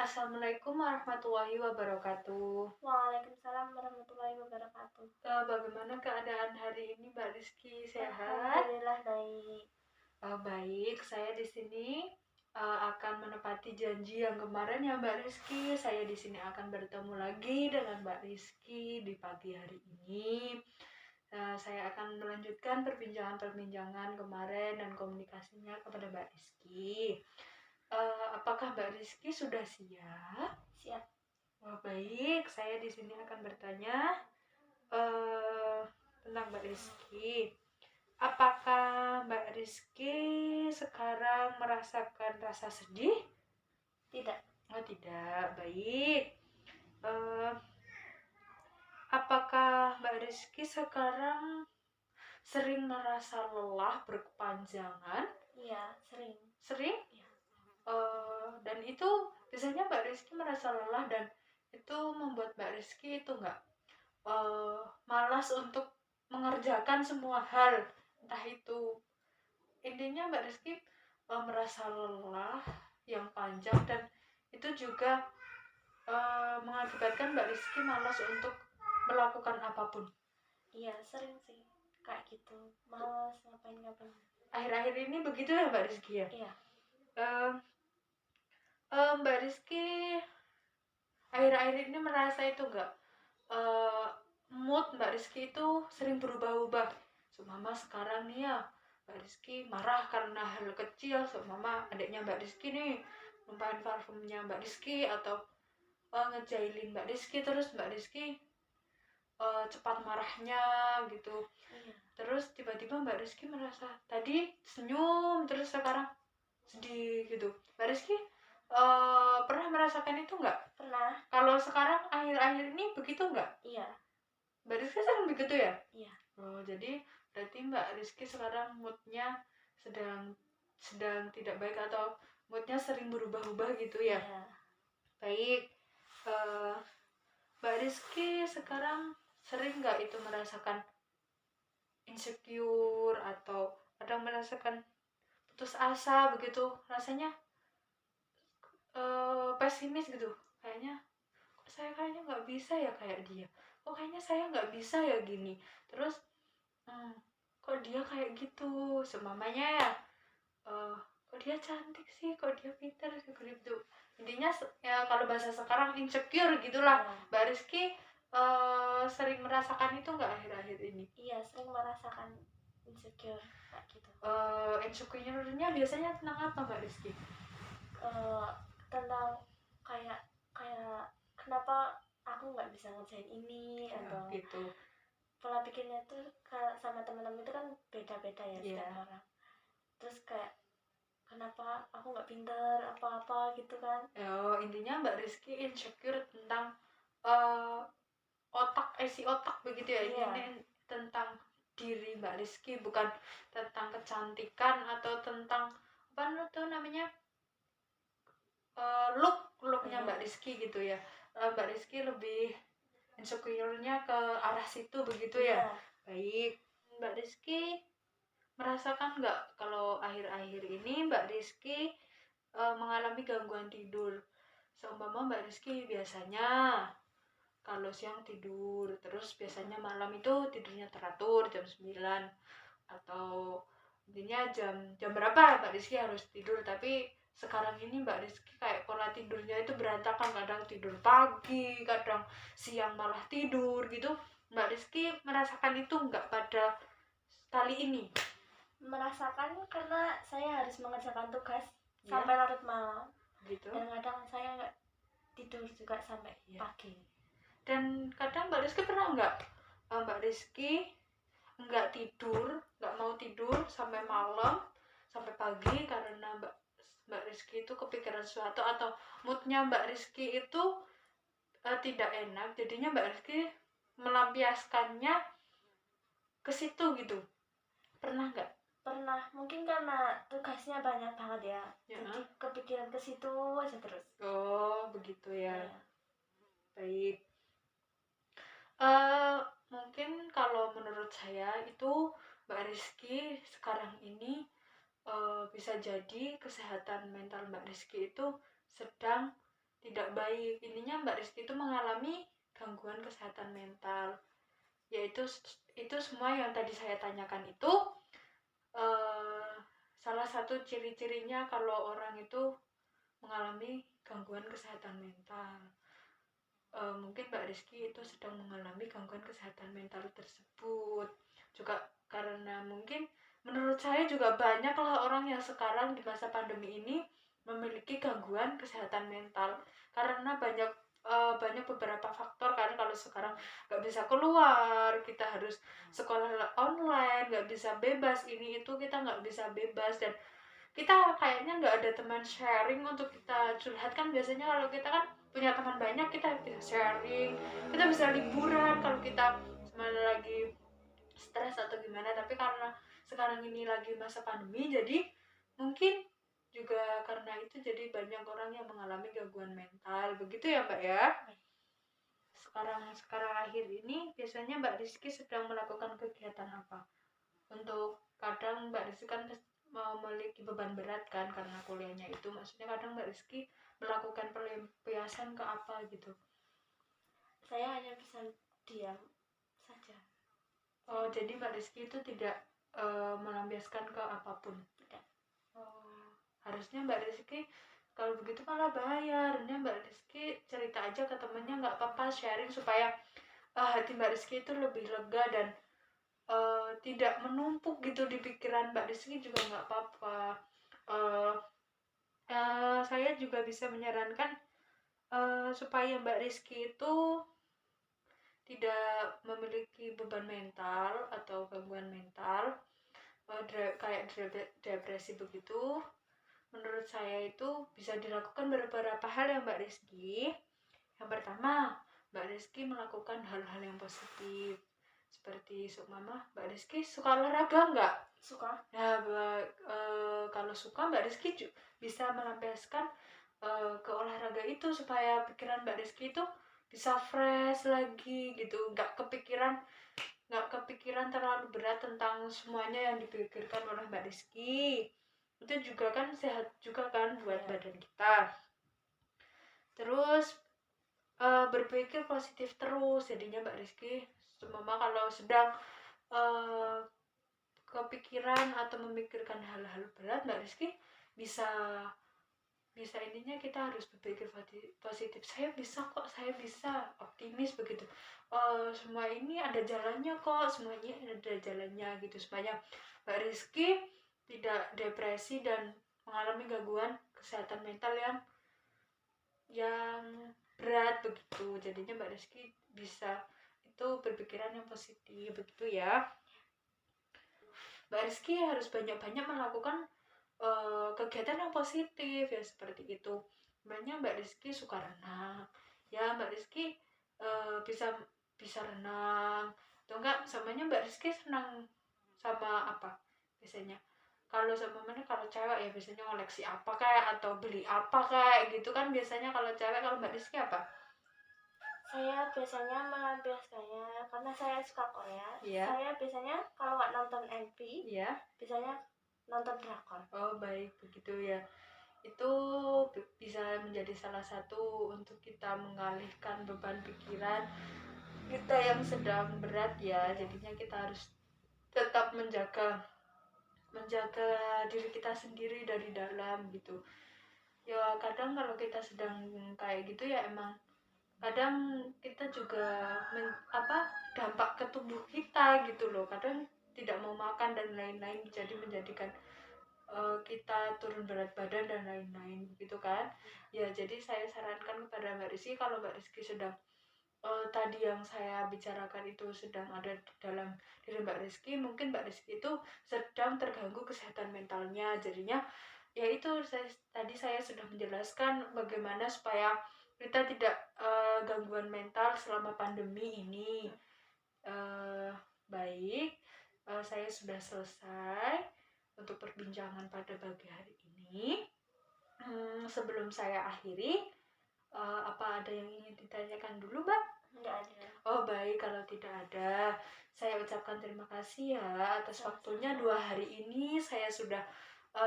Assalamualaikum warahmatullahi wabarakatuh. Waalaikumsalam warahmatullahi wabarakatuh. Bagaimana keadaan hari ini, Mbak Rizky? Sehat? Alhamdulillah baik. Baik, saya di sini akan menepati janji yang kemarin ya, Mbak Rizky. Saya di sini akan bertemu lagi dengan Mbak Rizky di pagi hari ini. Saya akan melanjutkan perbincangan kemarin dan komunikasinya kepada Mbak Rizky. Apakah Mbak Rizky sudah siap? Siap. Wah, baik. Saya di sini akan bertanya tentang Mbak Rizky. Apakah Mbak Rizky sekarang merasakan rasa sedih? Tidak. Oh, tidak. Baik. Apakah Mbak Rizky sekarang sering merasa lelah berkepanjangan? Iya, sering. Sering? Ya. Dan itu biasanya Mbak Rizky merasa lelah dan itu membuat Mbak Rizky itu enggak malas untuk mengerjakan semua hal, entah itu intinya Mbak Rizky merasa lelah yang panjang dan itu juga mengakibatkan Mbak Rizky malas untuk melakukan apapun. Iya, sering sih kayak gitu, malas ngapain. Akhir-akhir ini begitu ya Mbak Rizky ya? Iya. Mbak Rizky akhir-akhir ini merasa itu enggak mood Mbak Rizky itu sering berubah-ubah. Mama sekarang nih ya Mbak Rizky marah karena hal kecil. Mama adiknya Mbak Rizky nih numpahin parfumnya Mbak Rizky atau ngejailin Mbak Rizky, terus Mbak Rizky cepat marahnya gitu. Iya. Terus tiba-tiba Mbak Rizky merasa tadi senyum terus sekarang sedih gitu. Mbak Rizky pernah merasakan itu enggak? Pernah. Kalau sekarang akhir-akhir ini begitu enggak? Iya. Mbak Rizky sering begitu ya? Iya. Jadi berarti Mbak Rizky sekarang moodnya sedang tidak baik atau moodnya sering berubah-ubah gitu ya? Iya. Baik. Mbak Rizky sekarang sering nggak itu merasakan insecure atau kadang merasakan putus asa begitu, rasanya pesimis gitu, kayaknya saya kayaknya nggak bisa ya kayak dia, kayaknya saya nggak bisa ya gini, terus kok dia kayak gitu semamanya ya, kok dia cantik sih, kok dia pintar gitu, intinya ya kalau bahasa sekarang insecure gitulah. Mbak Rizky sering merasakan itu nggak akhir-akhir ini? Iya, sering merasakan insecure kayak gitu. Insecure-nya biasanya tentang apa Mbak Rizky? Tentang kayak kenapa aku nggak bisa ngerjain ini Ya, atau gitu. Pola pikirnya tuh sama teman-teman itu kan beda-beda ya setiap orang. Terus kayak kenapa aku nggak pintar apa-apa gitu kan. Intinya Mbak Rizky insecure tentang isi otak begitu ya. Iya. Ini tentang diri Mbak Rizky, bukan tentang kecantikan atau tentang apa tuh namanya looknya Mbak Rizky gitu ya. Mbak Rizky lebih insecure-nya ke arah situ begitu ya. Baik. Mbak Rizky merasakan nggak kalau akhir-akhir ini Mbak Rizky mengalami gangguan tidur? Seumpama Mbak Rizky biasanya kalau siang tidur, terus biasanya malam itu tidurnya teratur jam 9 atau intinya jam berapa Mbak Rizky harus tidur, tapi sekarang ini Mbak Rizky kayak pola tidurnya itu berantakan, kadang tidur pagi, kadang siang malah tidur gitu. Mbak Rizky merasakan itu nggak pada kali ini? Merasakan karena saya harus mengerjakan tugas sampai larut malam gitu. Dan kadang saya nggak tidur juga sampai pagi. Dan kadang Mbak Rizky pernah nggak Mbak Rizky nggak tidur, nggak mau tidur sampai malam, sampai pagi karena Mbak Rizky itu kepikiran sesuatu atau moodnya Mbak Rizky itu tidak enak, jadinya Mbak Rizky melampiaskannya ke situ gitu. Pernah nggak? Pernah, mungkin karena tugasnya banyak banget ya. Jadi kepikiran ke situ aja terus. Begitu ya. Baik. Mungkin kalau menurut saya itu Mbak Rizky sekarang ini bisa jadi kesehatan mental Mbak Rizky itu sedang tidak baik. Ininya Mbak Rizky itu mengalami gangguan kesehatan mental, yaitu itu semua yang tadi saya tanyakan itu salah satu ciri-cirinya kalau orang itu mengalami gangguan kesehatan mental. Mungkin Mbak Rizky itu sedang mengalami gangguan kesehatan mental tersebut juga, karena mungkin menurut saya juga banyaklah orang yang sekarang di masa pandemi ini memiliki gangguan kesehatan mental karena banyak beberapa faktor. Karena kalau sekarang nggak bisa keluar, kita harus sekolah online, nggak bisa bebas ini itu, kita nggak bisa bebas, dan kita kayaknya nggak ada teman sharing untuk kita curhat. Kan biasanya kalau kita kan punya teman banyak, kita bisa sharing, kita bisa liburan kalau kita sebenarnya lagi stres atau gimana. Tapi karena sekarang ini lagi masa pandemi, jadi mungkin juga karena itu jadi banyak orang yang mengalami gangguan mental, begitu ya Mbak ya. Sekarang akhir ini biasanya Mbak Rizky sedang melakukan kegiatan apa? Untuk kadang Mbak Rizky kan memiliki beban berat kan karena kuliahnya itu, maksudnya kadang Mbak Rizky melakukan pelampiasan ke apa gitu. Saya hanya bisa diam saja. Oh, jadi Mbak Rizky itu tidak melampiaskan ke apapun? Tidak. Oh, harusnya Mbak Rizky kalau begitu malah bahaya. Harusnya Mbak Rizky cerita aja ke temennya, nggak apa-apa, sharing supaya hati Mbak Rizky itu lebih lega dan tidak menumpuk gitu di pikiran Mbak Rizky juga nggak apa-apa. Saya juga bisa menyarankan supaya Mbak Rizky itu tidak memiliki beban mental atau gangguan mental kayak depresi begitu. Menurut saya itu bisa dilakukan beberapa hal ya Mbak Rizky. Yang pertama, Mbak Rizky melakukan hal-hal yang positif. Seperti Mama, Mbak Rizky suka olahraga nggak? Suka. Nah, kalau suka Mbak Rizky bisa melampiaskan ke olahraga itu supaya pikiran Mbak Rizky itu bisa fresh lagi gitu, nggak kepikiran terlalu berat tentang semuanya yang dipikirkan oleh Mbak Rizky. Itu juga kan sehat juga kan buat badan kita. Terus berpikir positif terus, jadinya Mbak Rizky Mama kalau sedang kepikiran atau memikirkan hal-hal berat, Mbak Rizky bisa ininya kita harus berpikir positif. Saya bisa kok, saya bisa, optimis begitu. Semua ini ada jalannya kok, semuanya ada jalannya gitu, supaya Mbak Rizky tidak depresi dan mengalami gangguan kesehatan mental yang berat begitu. Jadinya Mbak Rizky bisa itu berpikiran yang positif begitu ya. Mbak Rizky harus banyak-banyak melakukan kegiatan yang positif ya, seperti itu. Banyak Mbak Rizky suka renang ya, Mbak Rizky bisa renang atau enggak. Samanya Mbak Rizky senang sama apa biasanya? Kalau sama mana, kalau cewek ya biasanya koleksi apa kayak atau beli apa kayak gitu kan biasanya kalau cewek. Kalau Mbak Rizky apa? Saya biasanya melampiaskannya karena saya suka Korea. Saya biasanya kalau nggak nonton MV, biasanya nonton drakor. Oh baik, begitu ya. Itu bisa menjadi salah satu untuk kita mengalihkan beban pikiran kita yang sedang berat ya. Jadinya kita harus tetap menjaga diri kita sendiri dari dalam gitu ya. Kadang kalau kita sedang kayak gitu ya, emang kadang kita juga dampak ke tubuh kita gitu loh. Kadang tidak mau makan dan lain-lain, jadi menjadikan kita turun berat badan dan lain-lain gitu kan ya. Jadi saya sarankan kepada Mbak Rizky, kalau Mbak Rizky sedang tadi yang saya bicarakan itu sedang ada di dalam diri Mbak Rizky, mungkin Mbak Rizky itu sedang terganggu kesehatan mentalnya. Jadinya ya itu tadi saya sudah menjelaskan bagaimana supaya kita tidak gangguan mental selama pandemi ini. Baik, saya sudah selesai untuk perbincangan pada pagi hari ini. Sebelum saya akhiri, apa ada yang ingin ditanyakan dulu, Mbak? Tidak ada. Oh baik, kalau tidak ada, saya ucapkan terima kasih ya atas waktunya 2 hari ini. Saya sudah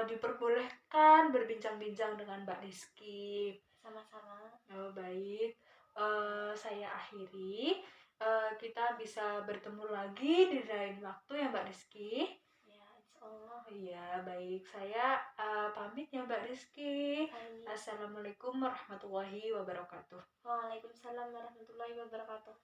diperbolehkan berbincang-bincang dengan Mbak Rizky. Sama-sama. saya akhiri. Kita bisa bertemu lagi di lain waktu ya Mbak Rizky. Ya, insyaallah. Iya, baik. Saya pamit ya Mbak Rizky. Baik. Assalamualaikum warahmatullahi wabarakatuh. Waalaikumsalam warahmatullahi wabarakatuh.